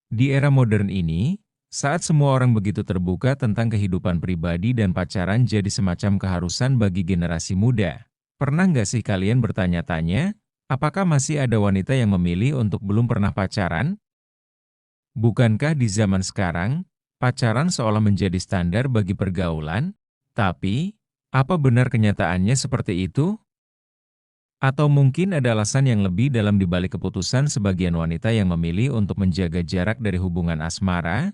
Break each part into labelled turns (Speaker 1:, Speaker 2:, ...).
Speaker 1: Di era modern ini, saat semua orang begitu terbuka tentang kehidupan pribadi dan pacaran jadi semacam keharusan bagi generasi muda. Pernah nggak sih kalian bertanya-tanya, apakah masih ada wanita yang memilih untuk belum pernah pacaran? Bukankah di zaman sekarang, pacaran seolah menjadi standar bagi pergaulan? Tapi, apa benar kenyataannya seperti itu? Atau mungkin ada alasan yang lebih dalam dibalik keputusan sebagian wanita yang memilih untuk menjaga jarak dari hubungan asmara?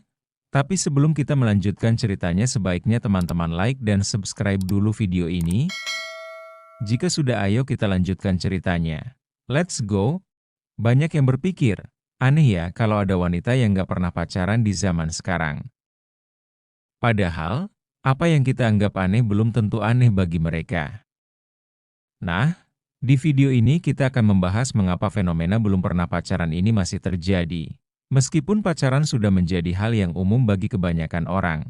Speaker 1: Tapi sebelum kita melanjutkan ceritanya, sebaiknya teman-teman like dan subscribe dulu video ini. Jika sudah, ayo kita lanjutkan ceritanya. Let's go! Banyak yang berpikir, aneh ya kalau ada wanita yang nggak pernah pacaran di zaman sekarang. Padahal, apa yang kita anggap aneh belum tentu aneh bagi mereka. Nah, di video ini kita akan membahas mengapa fenomena belum pernah pacaran ini masih terjadi. Meskipun pacaran sudah menjadi hal yang umum bagi kebanyakan orang.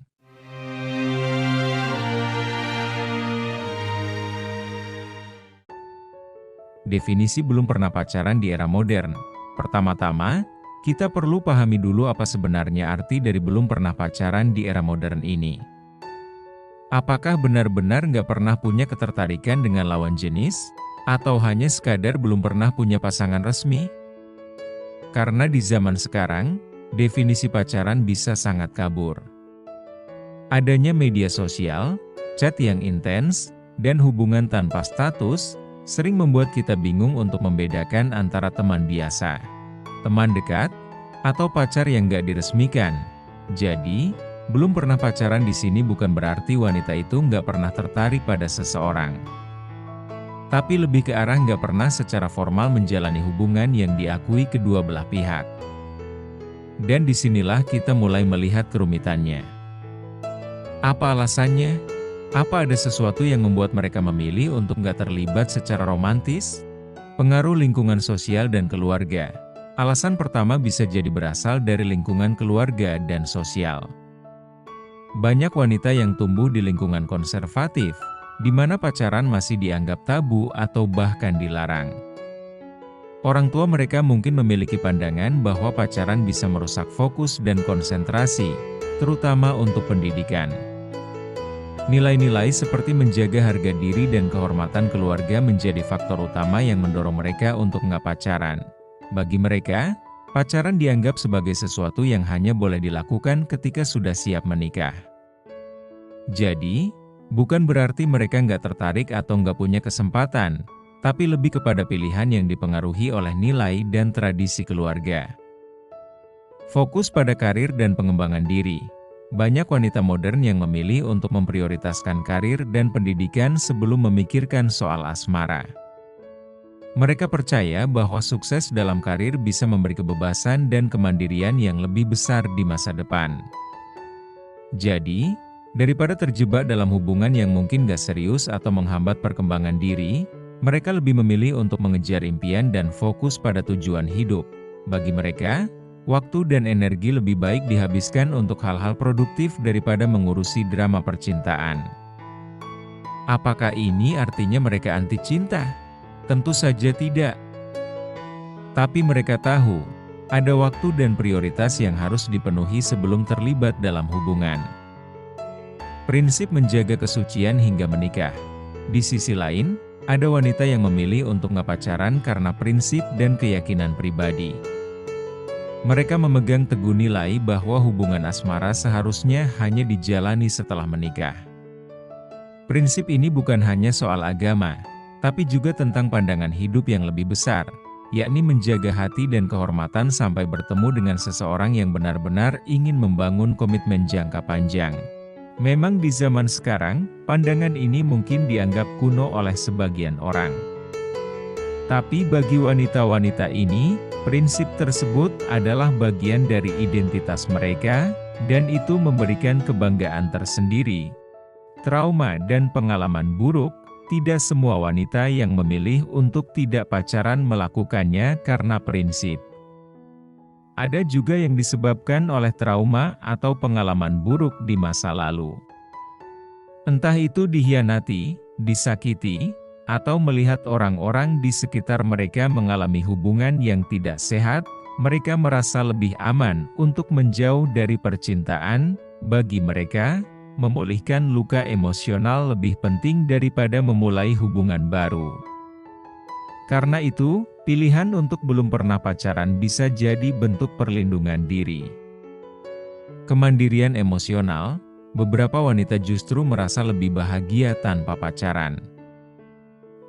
Speaker 1: Definisi belum pernah pacaran di era modern. Pertama-tama, kita perlu pahami dulu apa sebenarnya arti dari belum pernah pacaran di era modern ini. Apakah benar-benar nggak pernah punya ketertarikan dengan lawan jenis? Atau hanya sekadar belum pernah punya pasangan resmi? Karena di zaman sekarang, definisi pacaran bisa sangat kabur. Adanya media sosial, chat yang intens, dan hubungan tanpa status, sering membuat kita bingung untuk membedakan antara teman biasa, teman dekat, atau pacar yang nggak diresmikan. Jadi, belum pernah pacaran di sini bukan berarti wanita itu nggak pernah tertarik pada seseorang. Tapi lebih ke arah nggak pernah secara formal menjalani hubungan yang diakui kedua belah pihak. Dan disinilah kita mulai melihat kerumitannya. Apa alasannya? Apa ada sesuatu yang membuat mereka memilih untuk nggak terlibat secara romantis? Pengaruh lingkungan sosial dan keluarga. Alasan pertama bisa jadi berasal dari lingkungan keluarga dan sosial. Banyak wanita yang tumbuh di lingkungan konservatif, di mana pacaran masih dianggap tabu atau bahkan dilarang. Orang tua mereka mungkin memiliki pandangan bahwa pacaran bisa merusak fokus dan konsentrasi, terutama untuk pendidikan. Nilai-nilai seperti menjaga harga diri dan kehormatan keluarga menjadi faktor utama yang mendorong mereka untuk nggak pacaran. Bagi mereka, pacaran dianggap sebagai sesuatu yang hanya boleh dilakukan ketika sudah siap menikah. Jadi, bukan berarti mereka nggak tertarik atau nggak punya kesempatan, tapi lebih kepada pilihan yang dipengaruhi oleh nilai dan tradisi keluarga. Fokus pada karir dan pengembangan diri. Banyak wanita modern yang memilih untuk memprioritaskan karir dan pendidikan sebelum memikirkan soal asmara. Mereka percaya bahwa sukses dalam karir bisa memberi kebebasan dan kemandirian yang lebih besar di masa depan. Jadi, daripada terjebak dalam hubungan yang mungkin gak serius atau menghambat perkembangan diri, mereka lebih memilih untuk mengejar impian dan fokus pada tujuan hidup. Bagi mereka, waktu dan energi lebih baik dihabiskan untuk hal-hal produktif daripada mengurusi drama percintaan. Apakah ini artinya mereka anti cinta? Tentu saja tidak. Tapi mereka tahu, ada waktu dan prioritas yang harus dipenuhi sebelum terlibat dalam hubungan. Prinsip menjaga kesucian hingga menikah. Di sisi lain, ada wanita yang memilih untuk nggak pacaran karena prinsip dan keyakinan pribadi. Mereka memegang teguh nilai bahwa hubungan asmara seharusnya hanya dijalani setelah menikah. Prinsip ini bukan hanya soal agama, tapi juga tentang pandangan hidup yang lebih besar, yakni menjaga hati dan kehormatan sampai bertemu dengan seseorang yang benar-benar ingin membangun komitmen jangka panjang. Memang di zaman sekarang, pandangan ini mungkin dianggap kuno oleh sebagian orang. Tapi bagi wanita-wanita ini, prinsip tersebut adalah bagian dari identitas mereka, dan itu memberikan kebanggaan tersendiri. Trauma dan pengalaman buruk, tidak semua wanita yang memilih untuk tidak pacaran melakukannya karena prinsip. Ada juga yang disebabkan oleh trauma atau pengalaman buruk di masa lalu. Entah itu dikhianati, disakiti, atau melihat orang-orang di sekitar mereka mengalami hubungan yang tidak sehat, Mereka merasa lebih aman untuk menjauh dari percintaan. Bagi mereka, memulihkan luka emosional lebih penting daripada memulai hubungan baru. Karena itu, pilihan untuk belum pernah pacaran bisa jadi bentuk perlindungan diri. Kemandirian emosional, beberapa wanita justru merasa lebih bahagia tanpa pacaran.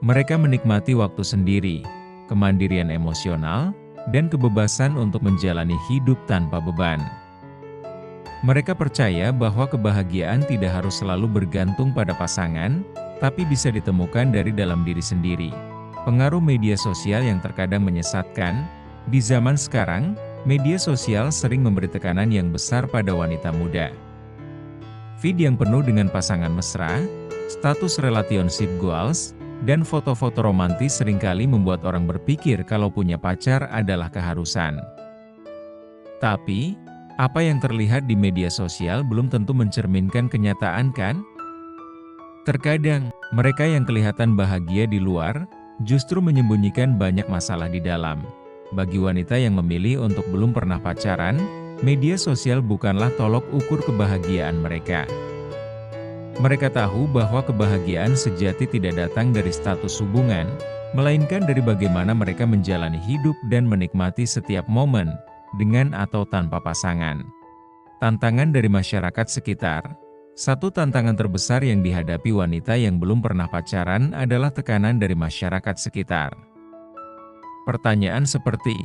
Speaker 1: Mereka menikmati waktu sendiri, kemandirian emosional, dan kebebasan untuk menjalani hidup tanpa beban. Mereka percaya bahwa kebahagiaan tidak harus selalu bergantung pada pasangan, tapi bisa ditemukan dari dalam diri sendiri. Pengaruh media sosial yang terkadang menyesatkan, di zaman sekarang, media sosial sering memberi tekanan yang besar pada wanita muda. Feed yang penuh dengan pasangan mesra, status relationship goals, dan foto-foto romantis seringkali membuat orang berpikir kalau punya pacar adalah keharusan. Tapi, apa yang terlihat di media sosial belum tentu mencerminkan kenyataan kan? Terkadang, mereka yang kelihatan bahagia di luar, justru menyembunyikan banyak masalah di dalam. Bagi wanita yang memilih untuk belum pernah pacaran, media sosial bukanlah tolok ukur kebahagiaan mereka. Mereka tahu bahwa kebahagiaan sejati tidak datang dari status hubungan, melainkan dari bagaimana mereka menjalani hidup dan menikmati setiap momen, dengan atau tanpa pasangan. Tantangan dari masyarakat sekitar. Satu tantangan terbesar yang dihadapi wanita yang belum pernah pacaran adalah tekanan dari masyarakat sekitar. Pertanyaan seperti,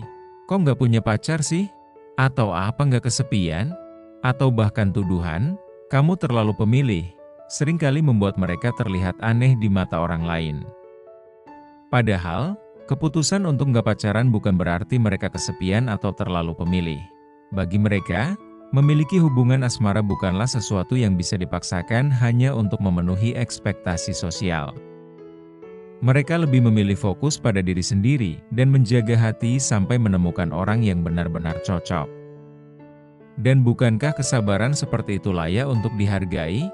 Speaker 1: kok nggak punya pacar sih? Atau apa nggak kesepian? Atau bahkan tuduhan, kamu terlalu pemilih, seringkali membuat mereka terlihat aneh di mata orang lain. Padahal, keputusan untuk nggak pacaran bukan berarti mereka kesepian atau terlalu pemilih. Bagi mereka, memiliki hubungan asmara bukanlah sesuatu yang bisa dipaksakan hanya untuk memenuhi ekspektasi sosial. Mereka lebih memilih fokus pada diri sendiri dan menjaga hati sampai menemukan orang yang benar-benar cocok. Dan bukankah kesabaran seperti itu layak untuk dihargai?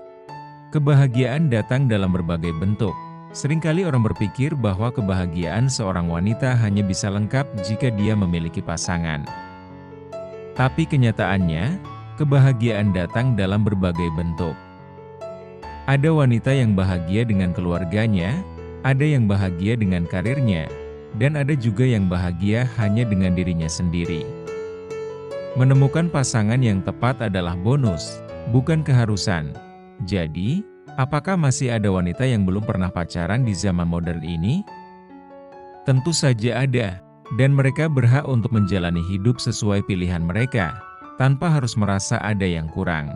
Speaker 1: Kebahagiaan datang dalam berbagai bentuk. Seringkali orang berpikir bahwa kebahagiaan seorang wanita hanya bisa lengkap jika dia memiliki pasangan. Tapi kenyataannya, kebahagiaan datang dalam berbagai bentuk. Ada wanita yang bahagia dengan keluarganya, ada yang bahagia dengan karirnya, dan ada juga yang bahagia hanya dengan dirinya sendiri. Menemukan pasangan yang tepat adalah bonus, bukan keharusan. Jadi, apakah masih ada wanita yang belum pernah pacaran di zaman modern ini? Tentu saja ada, dan mereka berhak untuk menjalani hidup sesuai pilihan mereka, tanpa harus merasa ada yang kurang.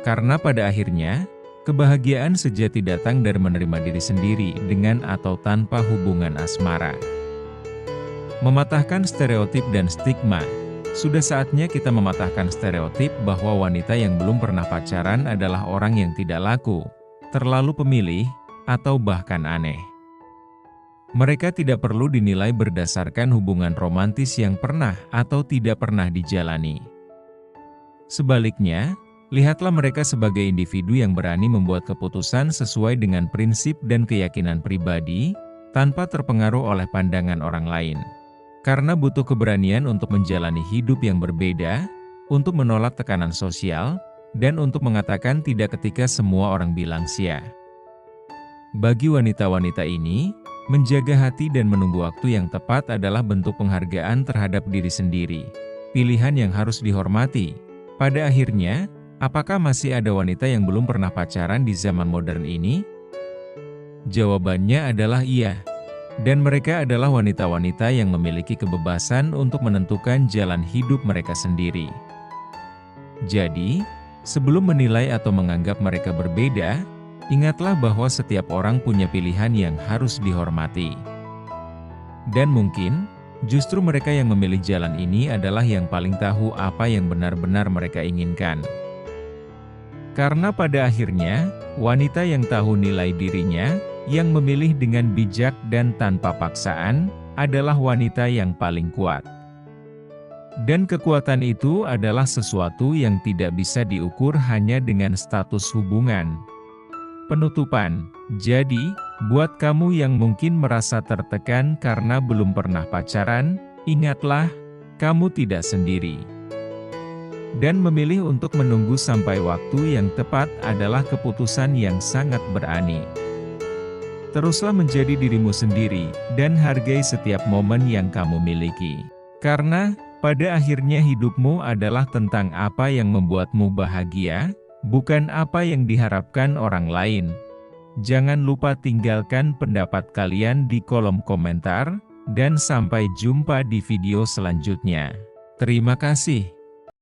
Speaker 1: Karena pada akhirnya, kebahagiaan sejati datang dari menerima diri sendiri dengan atau tanpa hubungan asmara. Mematahkan stereotip dan stigma. Sudah saatnya kita mematahkan stereotip bahwa wanita yang belum pernah pacaran adalah orang yang tidak laku, terlalu pemilih, atau bahkan aneh. Mereka tidak perlu dinilai berdasarkan hubungan romantis yang pernah atau tidak pernah dijalani. Sebaliknya, lihatlah mereka sebagai individu yang berani membuat keputusan sesuai dengan prinsip dan keyakinan pribadi, tanpa terpengaruh oleh pandangan orang lain. Karena butuh keberanian untuk menjalani hidup yang berbeda, untuk menolak tekanan sosial, dan untuk mengatakan tidak ketika semua orang bilang sia. Bagi wanita-wanita ini, menjaga hati dan menunggu waktu yang tepat adalah bentuk penghargaan terhadap diri sendiri. Pilihan yang harus dihormati. Pada akhirnya, apakah masih ada wanita yang belum pernah pacaran di zaman modern ini? Jawabannya adalah iya. Dan mereka adalah wanita-wanita yang memiliki kebebasan untuk menentukan jalan hidup mereka sendiri. Jadi, sebelum menilai atau menganggap mereka berbeda, ingatlah bahwa setiap orang punya pilihan yang harus dihormati. Dan mungkin, justru mereka yang memilih jalan ini adalah yang paling tahu apa yang benar-benar mereka inginkan. Karena pada akhirnya, wanita yang tahu nilai dirinya, yang memilih dengan bijak dan tanpa paksaan, adalah wanita yang paling kuat. Dan kekuatan itu adalah sesuatu yang tidak bisa diukur hanya dengan status hubungan. Penutupan, jadi, buat kamu yang mungkin merasa tertekan karena belum pernah pacaran, ingatlah, Kamu tidak sendiri. Dan memilih untuk menunggu sampai waktu yang tepat adalah keputusan yang sangat berani. Teruslah menjadi dirimu sendiri, dan hargai setiap momen yang kamu miliki. Karena, pada akhirnya hidupmu adalah tentang apa yang membuatmu bahagia, bukan apa yang diharapkan orang lain. Jangan lupa tinggalkan pendapat kalian di kolom komentar, dan sampai jumpa di video selanjutnya. Terima kasih.